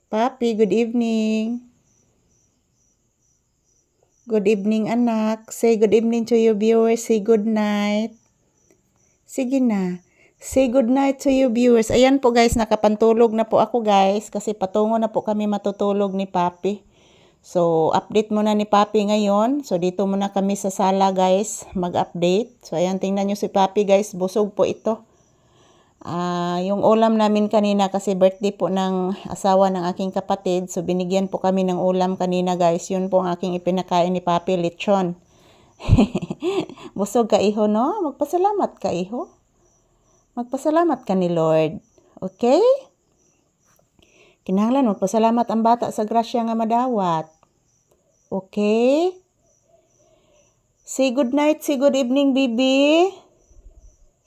Papi, good evening. Good evening, anak. Say good evening to your viewers. Say good night. Sige na. Say good night to your viewers. Ayan po guys, nakapantulog na po ako guys kasi patungo na po kami matutulog ni Papi. So, update muna ni Papi ngayon. So, dito muna kami sa sala guys, mag-update. So, ayan, tingnan nyo si Papi guys, busog po ito. Yung ulam namin kanina kasi birthday po ng asawa ng aking kapatid. So, binigyan po kami ng ulam kanina guys. Yun po ang aking ipinakain ni Papi, lechon. Busog ka iho, no? Magpasalamat ka iho. Magpasalamat ka ni Lord. Okay? Kinahanglan magpasalamat ang bata sa grasya nga madawat. Okay? Say good night, say good evening, baby.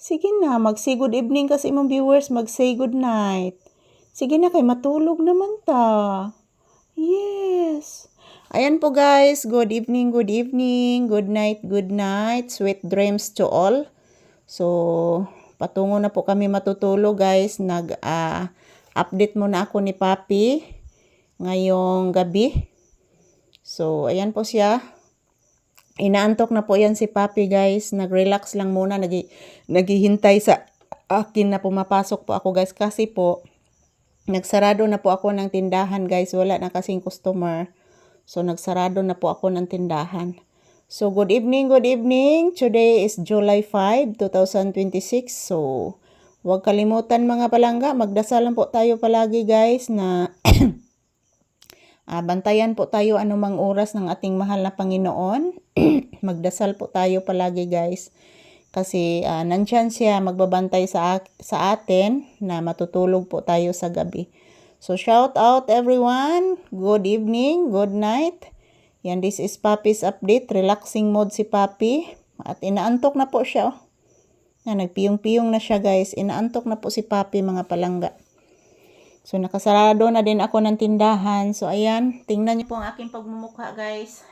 Sige na, mag-say good evening kasi imong viewers, mag-say good night. Sige na, kay matulog naman ta. Yes. Ayan po guys, good evening, good night, sweet dreams to all. So, patungo na po kami matutulog guys. Update muna ako ni Papi ngayong gabi. So, ayan po siya. Inaantok na po yan si Papi guys. Nag-relax lang muna. Naghihintay sa akin na pumapasok po ako guys. Kasi po, nagsarado na po ako ng tindahan guys. Wala na kasing customer. So, nagsarado na po ako ng tindahan. So, good evening. Today is July 5, 2026. So, huwag kalimutan mga palangga. Magdasal lang po tayo palagi guys na bantayan po tayo anumang oras ng ating mahal na Panginoon. Magdasal po tayo palagi guys. Kasi nandyan siya magbabantay sa atin na matutulog po tayo sa gabi. So shout out everyone. Good evening, good night. Yan, this is Papi's update. Relaxing mode si Papi. At inaantok na po siya. Nagpiyong-piyong na siya guys. Inaantok na po si Papi mga palangga. So, nakasarado na din ako ng tindahan. So, ayan. Tingnan niyo po ang aking pagmumukha, guys.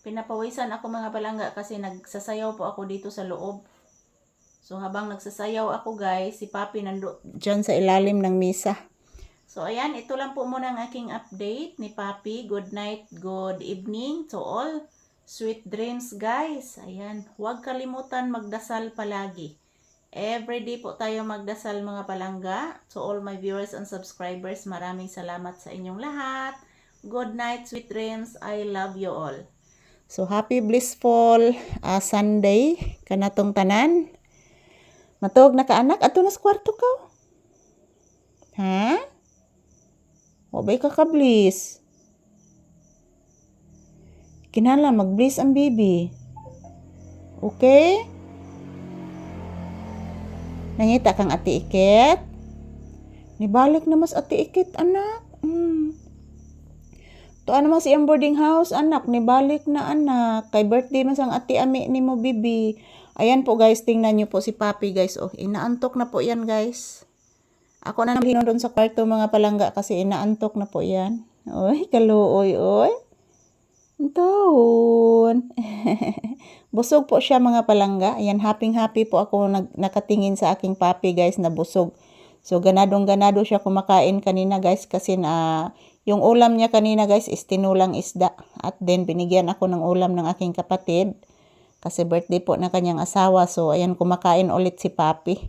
Pinapawisan ako mga palangga kasi nagsasayaw po ako dito sa loob. So, habang nagsasayaw ako, guys, si Papi dyan sa ilalim ng misa. So, ayan. Ito lang po muna ang aking update ni Papi. Good night, good evening to all. Sweet dreams, guys. Ayan. Huwag kalimutan magdasal palagi. Everyday po tayo magdasal mga palangga. To all my viewers and subscribers, maraming salamat sa inyong lahat. Good night, sweet dreams. I love you all. So, happy blissful Sunday kanatong tanan. Matog na ka anak, ato na sa kwarto ka. Ha? Wabay ka ka-bliss. Kinahanglan mag-bliss ang baby. Okay? Nangita kang ati ikit? Nibalik na mas ati ikit, anak. Tuan naman si boarding house, anak. Nibalik na, anak. Kay birthday mas ang ati ami ni mo, bibi. Ayan po, guys. Tingnan nyo po si Papi, guys. Oh, inaantok na po yan, guys. Ako na naman doon sa kwarto, mga palangga, kasi inaantok na po yan. Oy, kaluoy, oy. Taon. Busog po siya mga palangga. Ayan, happy po ako nakatingin sa aking Papi guys na busog. So, ganado siya kumakain kanina guys kasi yung ulam niya kanina guys is tinulang isda. At then, binigyan ako ng ulam ng aking kapatid kasi birthday po na kanyang asawa. So, ayan, kumakain ulit si Papi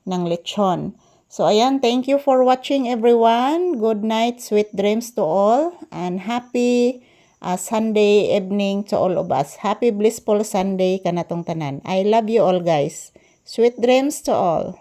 ng lechon. So, ayan, thank you for watching everyone. Good night, sweet dreams to all. And happy Sunday evening to all of us. Happy blissful Sunday kanatong tanan. I love you all guys. Sweet dreams to all.